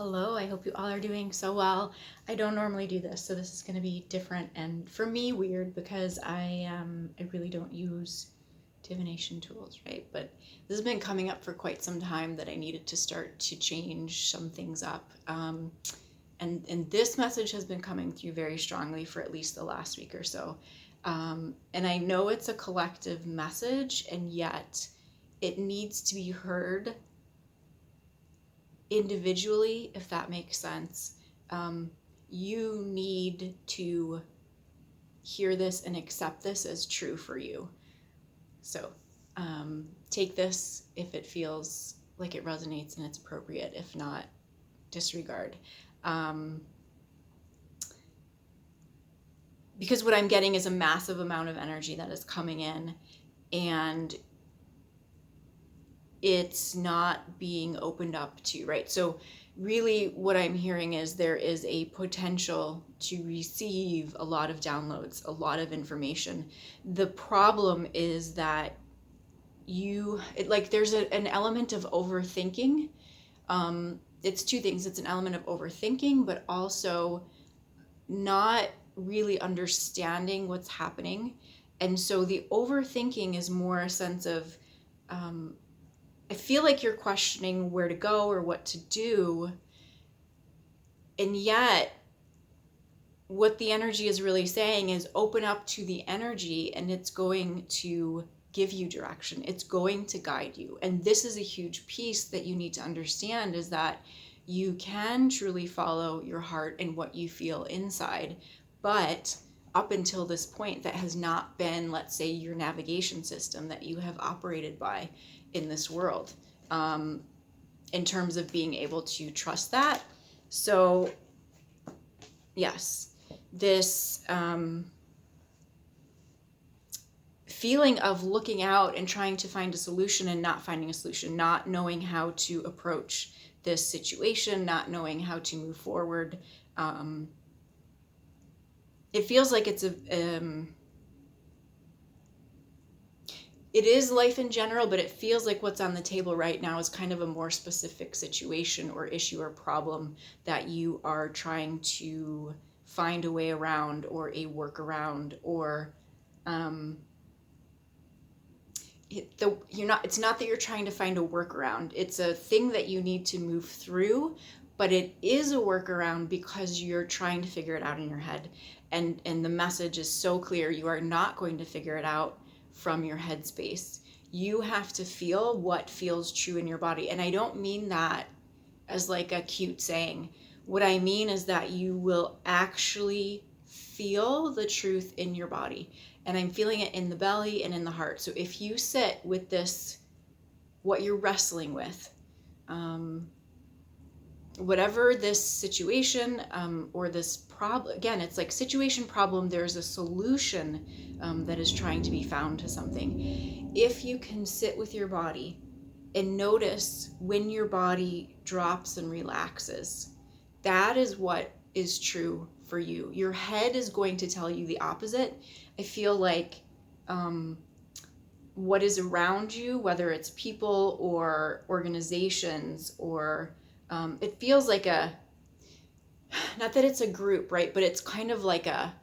Hello, I hope you all are doing so well. I don't normally do this, so this is going to be different and for me weird because I really don't use divination tools, right? But this has been coming up for quite some time that I needed to start to change some things up. And this message has been coming through very strongly for at least the last week or so. And I know it's a collective message, and yet it needs to be heard individually, if that makes sense. You need to hear this and accept this as true for you. So take this if it feels like it resonates and it's appropriate. If not, disregard. Because what I'm getting is a massive amount of energy that is coming in, and it's not being opened up to, right? So really what I'm hearing is there is a potential to receive a lot of downloads, a lot of information. The problem is that there's an element of overthinking. It's two things. It's an element of overthinking, but also not really understanding what's happening. And so the overthinking is more a sense of, I feel like you're questioning where to go or what to do. And yet, what the energy is really saying is open up to the energy, and it's going to give you direction. It's going to guide you. And this is a huge piece that you need to understand, is that you can truly follow your heart and what you feel inside. But up until this point, that has not been, let's say, your navigation system that you have operated by in this world, in terms of being able to trust that. So yes, this feeling of looking out and trying to find a solution and not finding a solution, not knowing how to approach this situation, not knowing how to move forward. It feels like it's it is life in general, but it feels like what's on the table right now is kind of a more specific situation or issue or problem that you are trying to find a way around or a workaround, or it's not that you're trying to find a workaround. It's a thing that you need to move through, but it is a workaround because you're trying to figure it out in your head. And the message is so clear. You are not going to figure it out from your headspace. You have to feel what feels true in your body. And I don't mean that as like a cute saying. What I mean is that you will actually feel the truth in your body. And I'm feeling it in the belly and in the heart. So if you sit with this, what you're wrestling with, whatever this situation or this problem, again, it's like situation, problem, there's a solution that is trying to be found to something. If you can sit with your body and notice when your body drops and relaxes, that is what is true for you. Your head is going to tell you the opposite. I feel like what is around you, whether it's people or organizations or it feels like not that it's a group, right? But it's kind of like a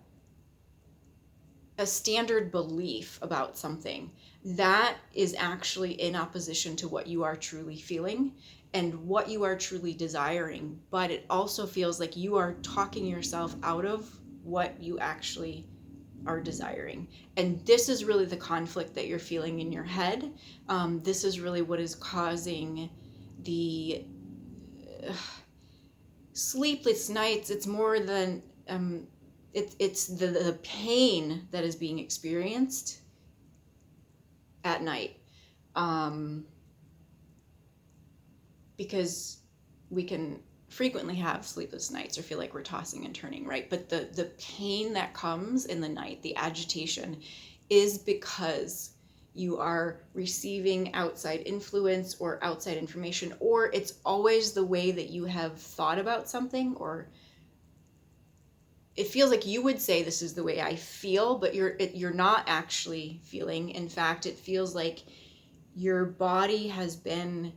standard belief about something that is actually in opposition to what you are truly feeling and what you are truly desiring. But it also feels like you are talking yourself out of what you actually are desiring. And this is really the conflict that you're feeling in your head. This is really what is causing the sleepless nights. It's more than it's the pain that is being experienced at night, because we can frequently have sleepless nights or feel like we're tossing and turning, right? But the pain that comes in the night, the agitation, is because you are receiving outside influence or outside information, or it's always the way that you have thought about something, or it feels like you would say, this is the way I feel, but you're not actually feeling. In fact, it feels like your body has been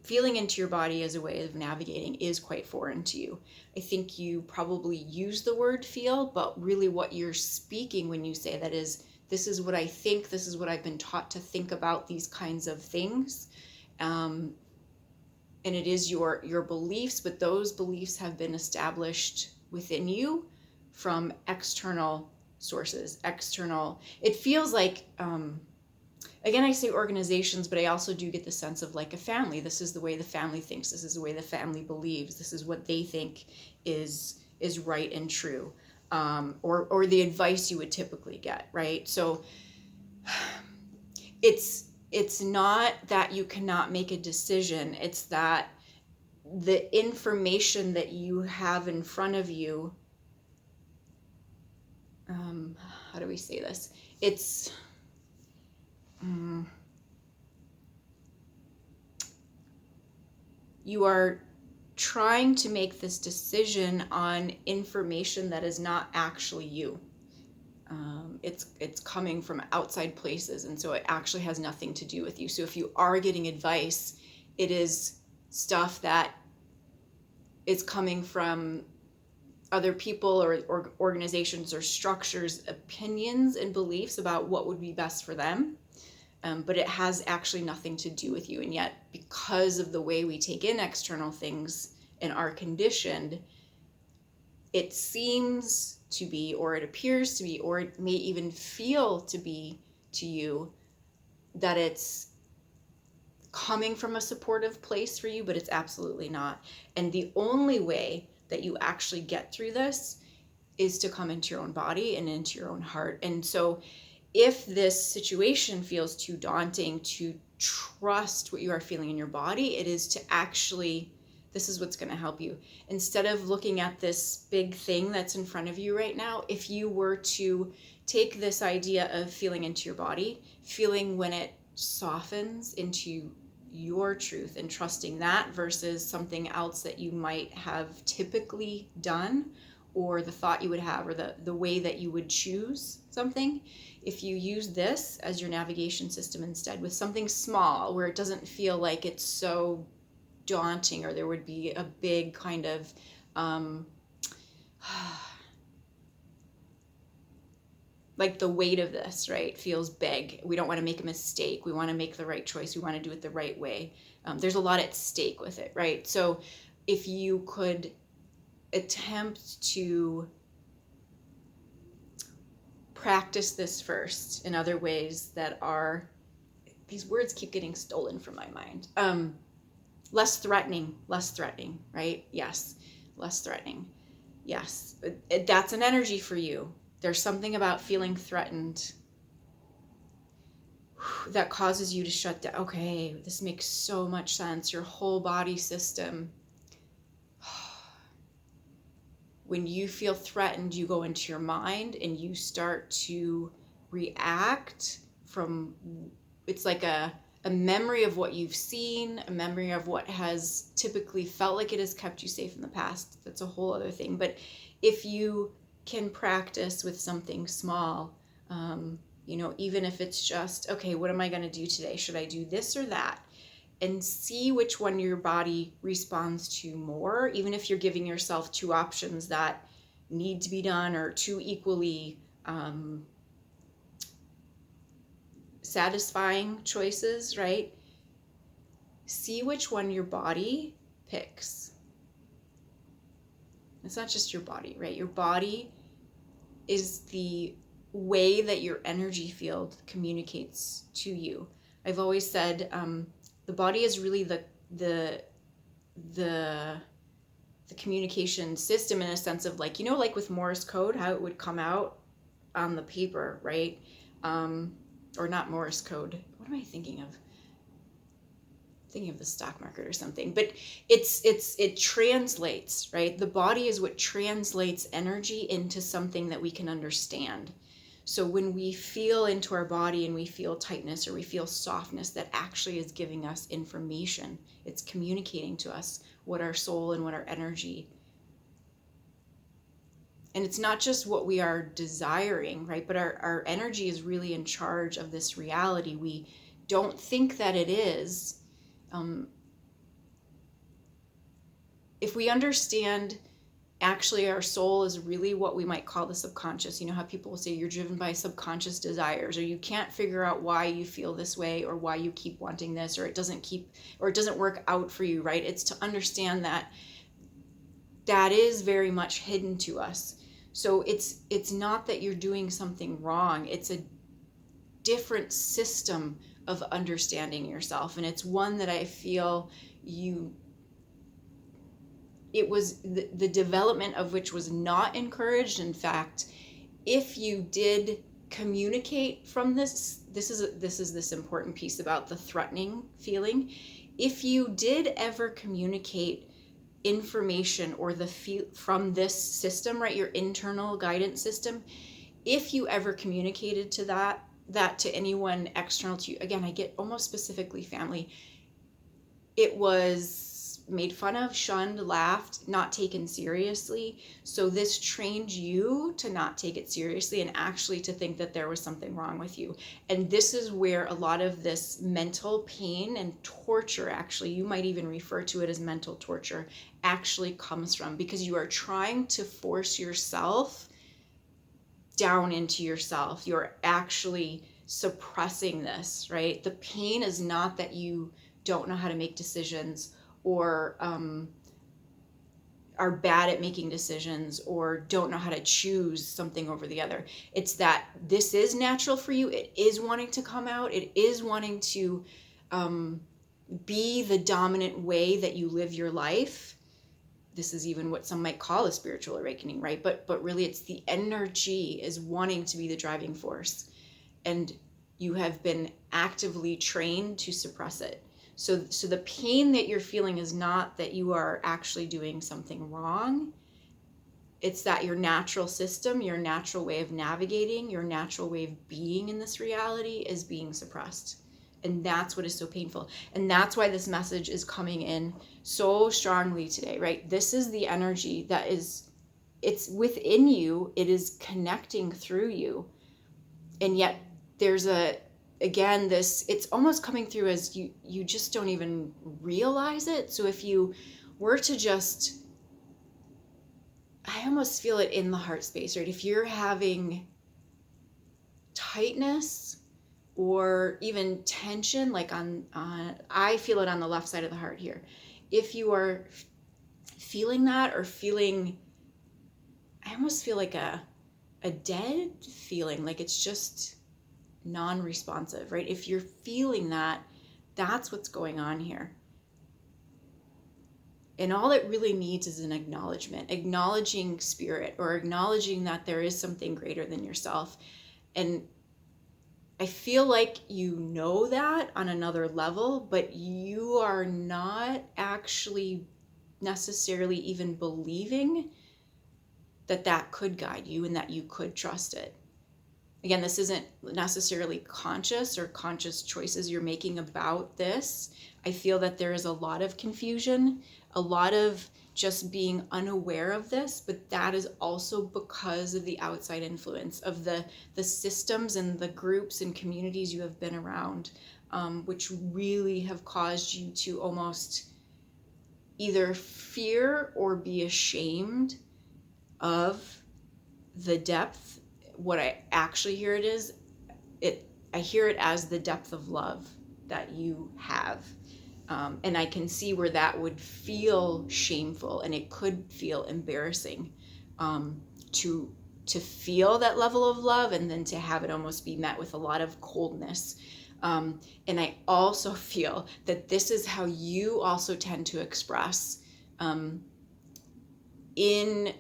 feeling into your body as a way of navigating is quite foreign to you. I think you probably use the word feel, but really what you're speaking when you say that is, this is what I think, this is what I've been taught to think about these kinds of things. And it is your beliefs, but those beliefs have been established within you from external sources, it feels like, again, I say organizations, but I also do get the sense of like a family. This is the way the family thinks. This is the way the family believes. This is what they think is right and true, or the advice you would typically get, right? So it's not that you cannot make a decision. It's that the information that you have in front of you, how do we say this? It's you are trying to make this decision on information that is not actually you. It's coming from outside places, and so it actually has nothing to do with you. So if you are getting advice, it is stuff that is coming from other people or organizations or structures, opinions and beliefs about what would be best for them. But it has actually nothing to do with you. And yet, because of the way we take in external things and are conditioned, it seems to be, or it appears to be, or it may even feel to be to you that it's coming from a supportive place for you, but it's absolutely not. And the only way that you actually get through this is to come into your own body and into your own heart. And so if this situation feels too daunting to trust what you are feeling in your body, it is to actually, this is what's going to help you. Instead of looking at this big thing that's in front of you right now, if you were to take this idea of feeling into your body, feeling when it softens into your truth and trusting that versus something else that you might have typically done, or the thought you would have, or the way that you would choose something. If you use this as your navigation system instead with something small where it doesn't feel like it's so daunting, or there would be a big kind of like the weight of this, right, feels big. We don't want to make a mistake. We want to make the right choice. We want to do it the right way. There's a lot at stake with it, right? So if you could attempt to practice this first in other ways that are, these words keep getting stolen from my mind. Less threatening, right? Yes, less threatening. Yes, that's an energy for you. There's something about feeling threatened that causes you to shut down. Okay, this makes so much sense. Your whole body system. When you feel threatened, you go into your mind and you start to react from, it's like a memory of what you've seen, a memory of what has typically felt like it has kept you safe in the past. That's a whole other thing. But if you can practice with something small, even if it's just, okay, what am I going to do today? Should I do this or that? And see which one your body responds to more, even if you're giving yourself two options that need to be done or two equally satisfying choices, right? See which one your body picks. It's not just your body, right? Your body is the way that your energy field communicates to you. I've always said the body is really the communication system, in a sense of like, like with Morse code, how it would come out on the paper, right? Or not Morse code. What am I thinking of? Thinking of the stock market or something, but it translates, right? The body is what translates energy into something that we can understand. So when we feel into our body and we feel tightness or we feel softness, that actually is giving us information. It's communicating to us what our soul and what our energy. And it's not just what we are desiring, right? But our energy is really in charge of this reality. We don't think that it is. if we understand actually our soul is really what we might call the subconscious. You know how people will say you're driven by subconscious desires, or you can't figure out why you feel this way, or why you keep wanting this, or it doesn't work out for you, right? It's to understand that that is very much hidden to us. So it's not that you're doing something wrong. It's a different system of understanding yourself, and it's one that I feel it was the development of which was not encouraged. In fact, if you did communicate from this is this important piece about the threatening feeling. If you did ever communicate information or from this system, right, your internal guidance system, if you ever communicated to that to anyone external to you, again, I get almost specifically family, it was made fun of, shunned, laughed, not taken seriously. So this trained you to not take it seriously and actually to think that there was something wrong with you. And this is where a lot of this mental pain and torture, actually, you might even refer to it as mental torture, actually comes from, because you are trying to force yourself down into yourself. You're actually suppressing this, right? The pain is not that you don't know how to make decisions, or are bad at making decisions, or don't know how to choose something over the other. It's that this is natural for you. It is wanting to come out. It is wanting to be the dominant way that you live your life. This is even what some might call a spiritual awakening, right? But really, it's the energy is wanting to be the driving force, and you have been actively trained to suppress it. So the pain that you're feeling is not that you are actually doing something wrong. It's that your natural system, your natural way of navigating, your natural way of being in this reality is being suppressed. And that's what is so painful. And that's why this message is coming in so strongly today, right? This is the energy that it's within you. It is connecting through you. And yet there's again, it's almost coming through as you just don't even realize it. So if you were to just, I almost feel it in the heart space, right? If you're having tightness or even tension, like I feel it on the left side of the heart here. If you are feeling that, or feeling, I almost feel like a dead feeling, like it's just non-responsive, right? If you're feeling that, that's what's going on here. And all it really needs is an acknowledgement, acknowledging spirit, or acknowledging that there is something greater than yourself. And I feel like you know that on another level, but you are not actually necessarily even believing that could guide you and that you could trust it. Again, this isn't necessarily conscious or conscious choices you're making about this. I feel that there is a lot of confusion, a lot of just being unaware of this, but that is also because of the outside influence of the systems and the groups and communities you have been around, which really have caused you to almost either fear or be ashamed of the depth. What I actually hear I hear it as the depth of love that you have. And I can see where that would feel shameful, and it could feel embarrassing to feel that level of love, and then to have it almost be met with a lot of coldness. And I also feel that this is how you also tend to express in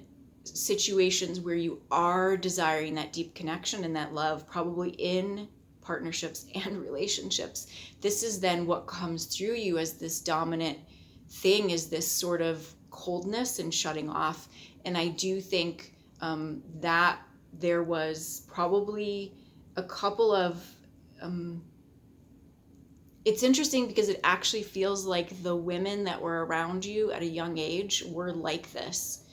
situations where you are desiring that deep connection and that love, probably in partnerships and relationships. This is then what comes through you as this dominant thing, is this sort of coldness and shutting off. And I do think that there was probably a couple of it's interesting because it actually feels like the women that were around you at a young age were like this.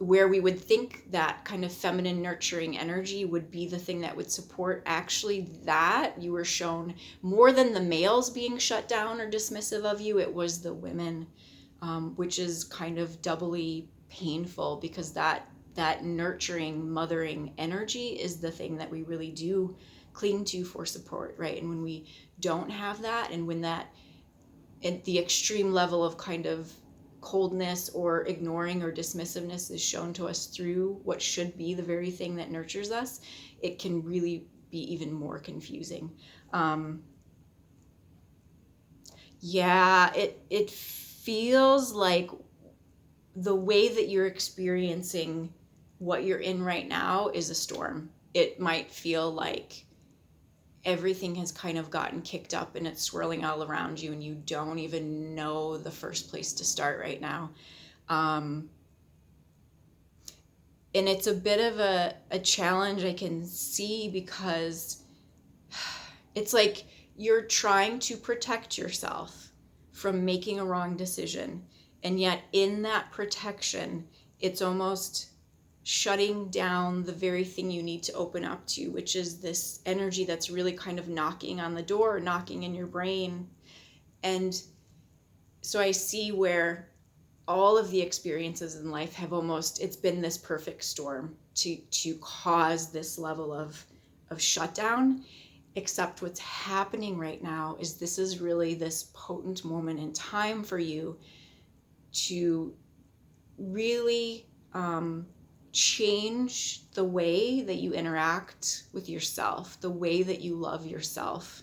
where we would think that kind of feminine nurturing energy would be the thing that would support, actually that you were shown more than the males being shut down or dismissive of you, it was the women, which is kind of doubly painful, because that nurturing, mothering energy is the thing that we really do cling to for support, right? And when we don't have that, and when that at the extreme level of kind of coldness or ignoring or dismissiveness is shown to us through what should be the very thing that nurtures us, it can really be even more confusing. It feels like the way that you're experiencing what you're in right now is a storm. It might feel like everything has kind of gotten kicked up and it's swirling all around you, and you don't even know the first place to start right now. And it's a bit of a challenge I can see, because it's like you're trying to protect yourself from making a wrong decision. And yet in that protection, it's almost shutting down the very thing you need to open up to, which is this energy that's really kind of knocking on the door, knocking in your brain. And so I see where all of the experiences in life have it's been this perfect storm to cause this level of shutdown. Except what's happening right now is this is really this potent moment in time for you to really change the way that you interact with yourself, the way that you love yourself.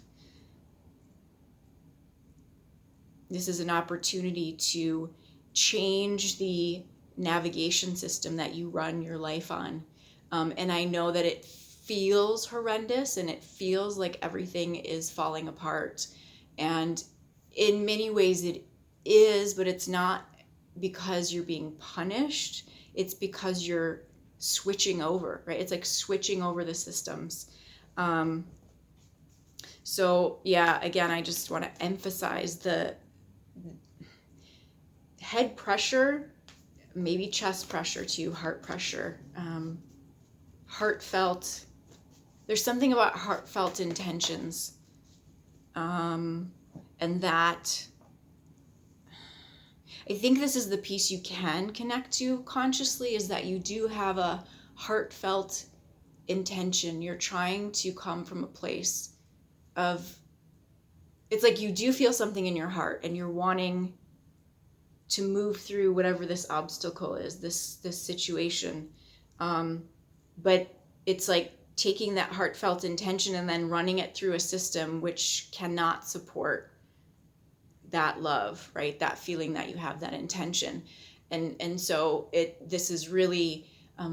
This is an opportunity to change the navigation system that you run your life on. And I know that it feels horrendous and it feels like everything is falling apart. And in many ways it is, but it's not because you're being punished. It's because you're switching over, right? It's like switching over the systems. So yeah, again, I just want to emphasize the head pressure, maybe chest pressure too, heart pressure, heartfelt. There's something about heartfelt intentions, and that I think this is the piece you can connect to consciously, is that you do have a heartfelt intention. You're trying to come from a place of, it's like you do feel something in your heart and you're wanting to move through whatever this obstacle is, this situation. But it's like taking that heartfelt intention and then running it through a system which cannot support that love, right? That feeling that you have, that intention. And so this is really, I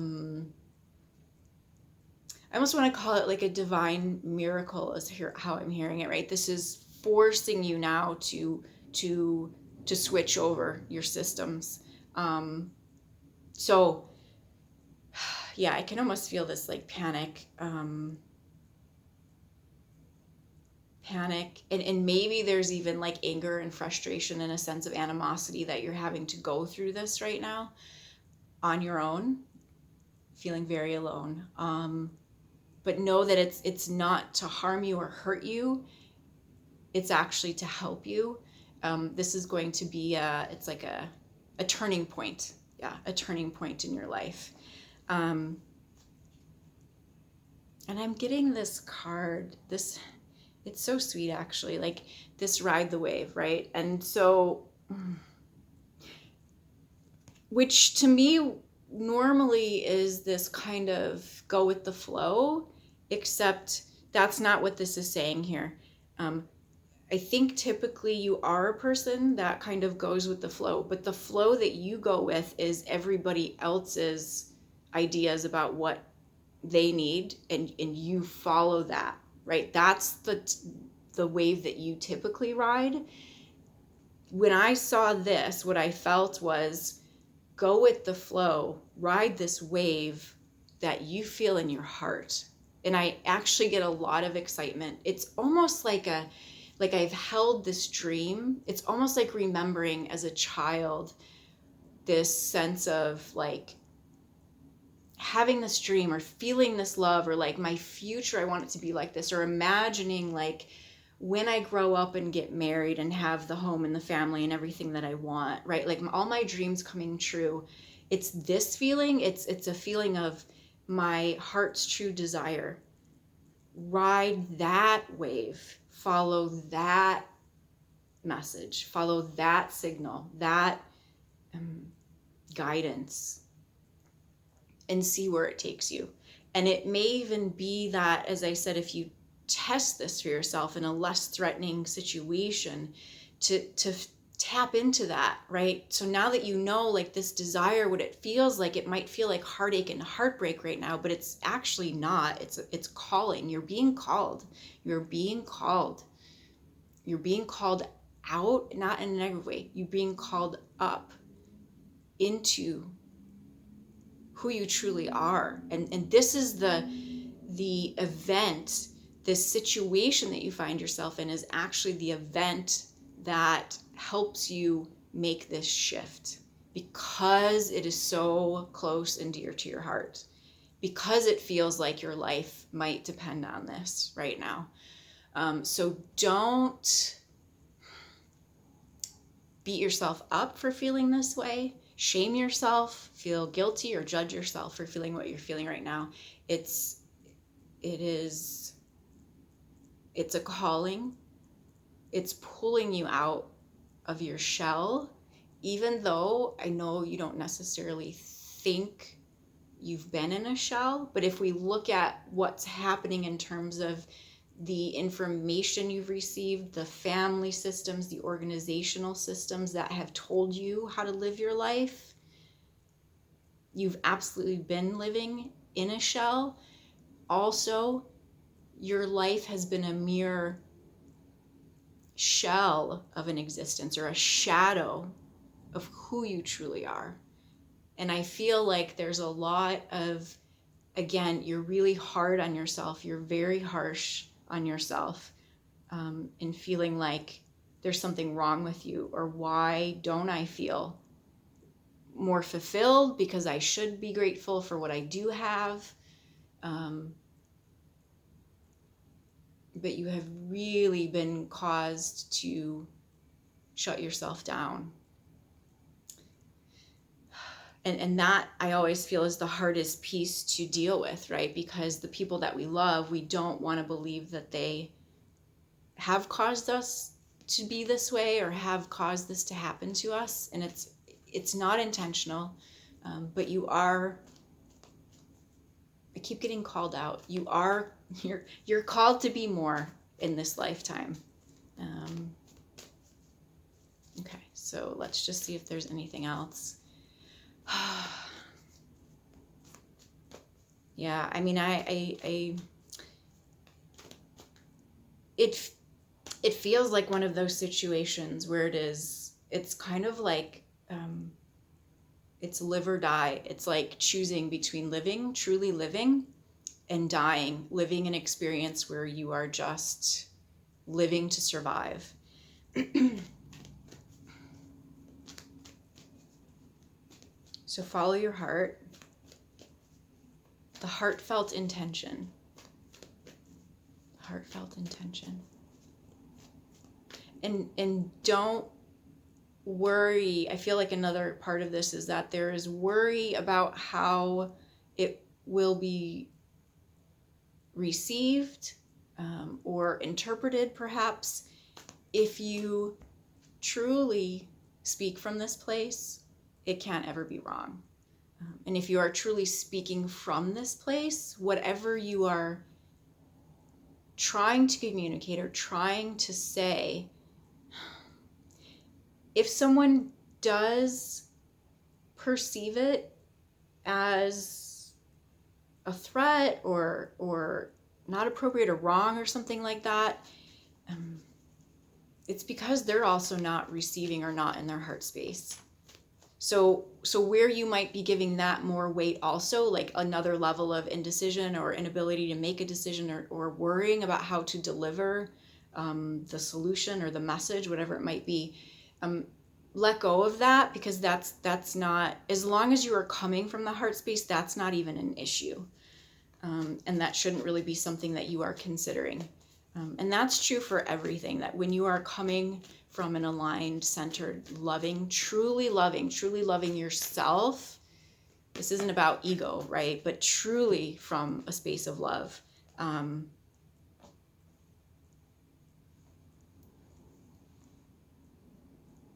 almost want to call it like a divine miracle is how I'm hearing it, right? This is forcing you now to switch over your systems. So yeah, I can almost feel this like panic, and maybe there's even like anger and frustration and a sense of animosity that you're having to go through this right now on your own, feeling very alone. But know that it's not to harm you or hurt you. It's actually to help you. This is going to be it's like a turning point. Yeah, a turning point in your life. And I'm getting this card, it's so sweet actually, like this ride the wave, right? And so, which to me normally is this kind of go with the flow, except that's not what this is saying here. I think typically you are a person that kind of goes with the flow, but the flow that you go with is everybody else's ideas about what they need, and you follow that, right? That's the wave that you typically ride. When I saw this, what I felt was go with the flow, ride this wave that you feel in your heart. And I actually get a lot of excitement. It's almost like I've held this dream. It's almost like remembering as a child this sense of like having this dream or feeling this love, or like my future, I want it to be like this, or imagining like when I grow up and get married and have the home and the family and everything that I want, right? Like all my dreams coming true. It's this feeling. It's a feeling of my heart's true desire. Ride that wave. Follow that message. Follow that signal, that guidance, and see where it takes you. And it may even be that, as I said, if you test this for yourself in a less threatening situation, to tap into that, right? So now that you know, like this desire, what it feels like, it might feel like heartache and heartbreak right now, but it's actually not. It's calling. You're being called. You're being called. You're being called out, not in a negative way. You're being called up into who you truly are. And this is the event, this situation that you find yourself in is actually the event that helps you make this shift, because it is so close and dear to your heart, because it feels like your life might depend on this right now. So don't beat yourself up for feeling this way. Shame yourself, feel guilty, or judge yourself for feeling what you're feeling right now. It's a calling. It's pulling you out of your shell, even though I know you don't necessarily think you've been in a shell. But if we look at what's happening in terms of the information you've received, the family systems, the organizational systems that have told you how to live your life, you've absolutely been living in a shell. Also, your life has been a mere shell of an existence, or a shadow of who you truly are. And I feel like there's a lot of, again, you're really hard on yourself. You're very harsh on yourself, in feeling like there's something wrong with you, or why don't I feel more fulfilled, because I should be grateful for what I do have. But you have really been caused to shut yourself down. And that, I always feel, is the hardest piece to deal with, right? Because the people that we love, we don't want to believe that they have caused us to be this way, or have caused this to happen to us. And it's not intentional, but you are, I keep getting called out. You're called to be more in this lifetime. Okay, so let's just see if there's anything else. Yeah, I mean, it feels like one of those situations where it's kind of like, it's live or die. It's like choosing between living, truly living, and dying, living an experience where you are just living to survive. So follow your heart, the heartfelt intention. Heartfelt intention. And don't worry. I feel like another part of this is that there is worry about how it will be received, or interpreted, perhaps. If you truly speak from this place, it can't ever be wrong. And if you are truly speaking from this place, whatever you are trying to communicate or trying to say, if someone does perceive it as a threat, or not appropriate, or wrong, or something like that, it's because they're also not receiving, or not in their heart space. So where you might be giving that more weight also, like another level of indecision or inability to make a decision, or worrying about how to deliver the solution or the message, whatever it might be, let go of that, because that's not, as long as you are coming from the heart space, that's not even an issue. And that shouldn't really be something that you are considering. And that's true for everything, that when you are coming from an aligned, centered, truly loving yourself, this isn't about ego, right? But truly from a space of love.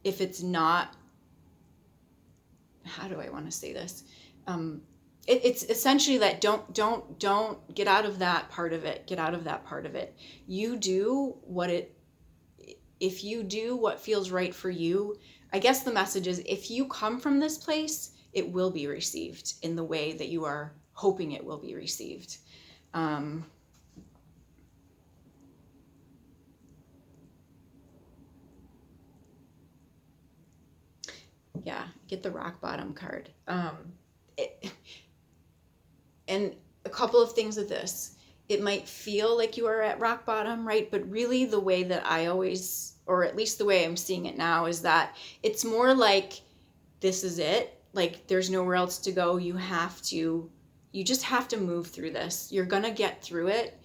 If it's not, how do I want to say this? It's essentially that don't get out of that part of it. Get out of that part of it. You do if you do what feels right for you. I guess the message is, if you come from this place, it will be received in the way that you are hoping it will be received. Yeah, get the rock bottom card. And a couple of things with this. It might feel like you are at rock bottom, right? But really the way that I always, or at least the way I'm seeing it now, is that it's more like, this is it. Like, there's nowhere else to go. You just have to move through this. You're going to get through it.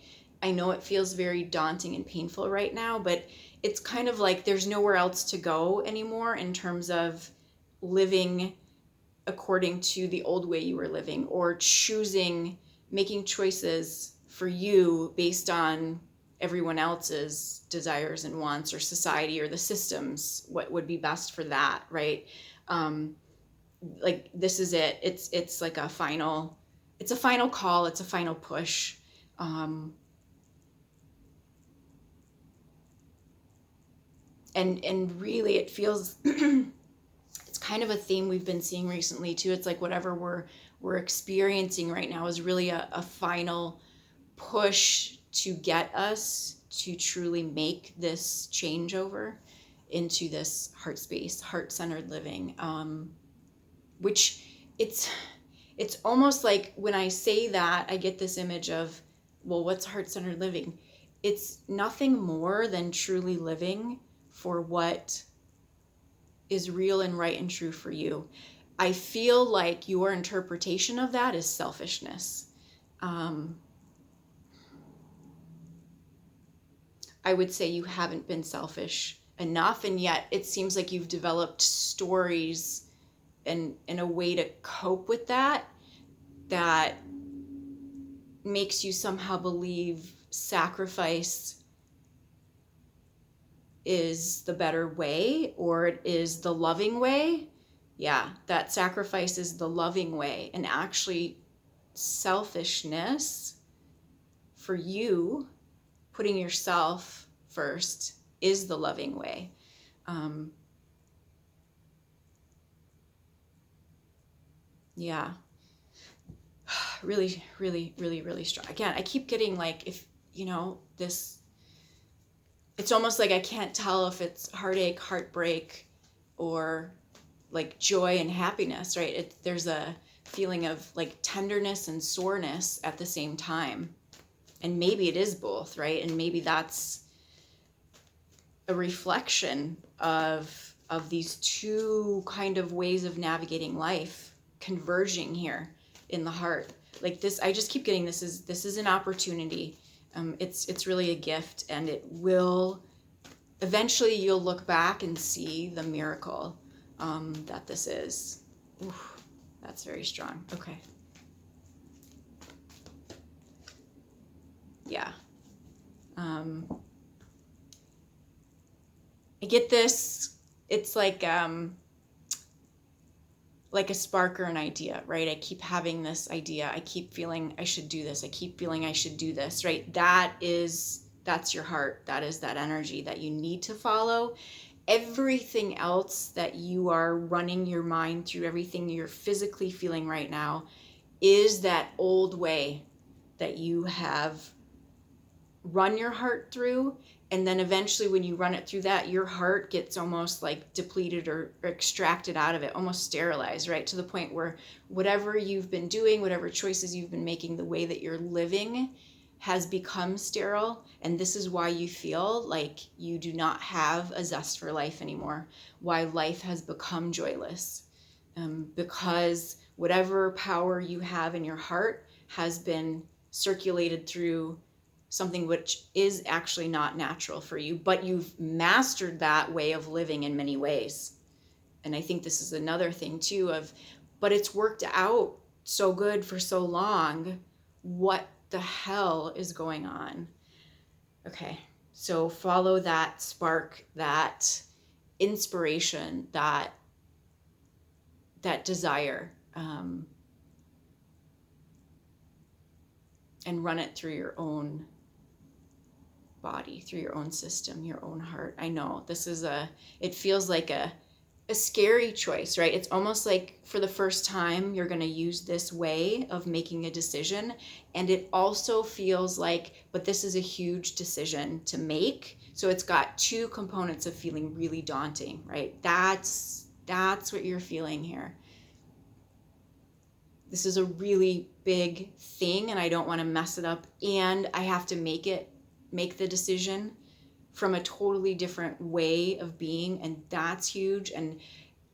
I know it feels very daunting and painful right now, but it's kind of like there's nowhere else to go anymore in terms of living according to the old way you were living, or making choices for you based on everyone else's desires and wants, or society, or the systems, what would be best for that, right? Like, this is it. It's like a final call. It's a final push. And really it feels it's kind of a theme we've been seeing recently too. It's like whatever we're experiencing right now is really a final push to get us to truly make this changeover into this heart space, heart-centered living. Which it's almost like, when I say that, I get this image of, well, what's heart-centered living? It's nothing more than truly living for what is real and right and true for you. I feel like your interpretation of that is selfishness. I would say you haven't been selfish enough, and yet it seems like you've developed stories and a way to cope with that makes you somehow believe sacrifice is the better way, or it is the loving way. Yeah, that sacrifice is the loving way, and actually selfishness for you, putting yourself first, is the loving way. Yeah, really, really, really, really strong. Again, I keep getting like, if this, it's almost like I can't tell if it's heartache, heartbreak, or like joy and happiness, right? There's a feeling of like tenderness and soreness at the same time. And maybe it is both, right? And maybe that's a reflection of these two kind of ways of navigating life converging here in the heart. Like this, I just keep getting, this is an opportunity. It's really a gift, and it will eventually, you'll look back and see the miracle that this is. Oof, that's very strong. Okay. Yeah. I get this. It's like a spark or an idea, right? I keep having this idea. I keep feeling I should do this. I keep feeling I should do this, right? That's your heart. That is that energy that you need to follow. Everything else that you are running your mind through, everything you're physically feeling right now, is that old way that you have run your heart through. And then eventually when you run it through that, your heart gets almost like depleted or extracted out of it, almost sterilized, right? To the point where whatever you've been doing, whatever choices you've been making, the way that you're living, has become sterile, and this is why you feel like you do not have a zest for life anymore, why life has become joyless, because whatever power you have in your heart has been circulated through something which is actually not natural for you, but you've mastered that way of living in many ways. And I think this is another thing too of, but it's worked out so good for so long. What the hell is going on? Okay, so follow that spark, that inspiration, that desire, and run it through your own body, through your own system, your own heart. I know this is it feels like a scary choice, right? It's almost like for the first time you're going to use this way of making a decision, and it also feels like, but this is a huge decision to make, so it's got two components of feeling really daunting, right? That's what you're feeling here. This is a really big thing, and I don't want to mess it up, and I have to make the decision from a totally different way of being, and that's huge. And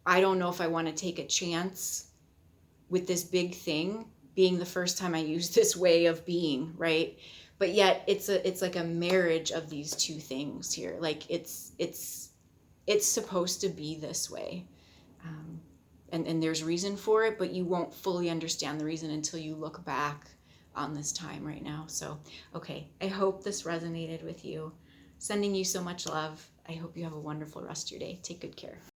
I don't know if I want to take a chance with this big thing being the first time I use this way of being, right? But yet it's like a marriage of these two things here. Like it's supposed to be this way. And there's reason for it, but you won't fully understand the reason until you look back on this time right now. So, okay, I hope this resonated with you. Sending you so much love. I hope you have a wonderful rest of your day. Take good care.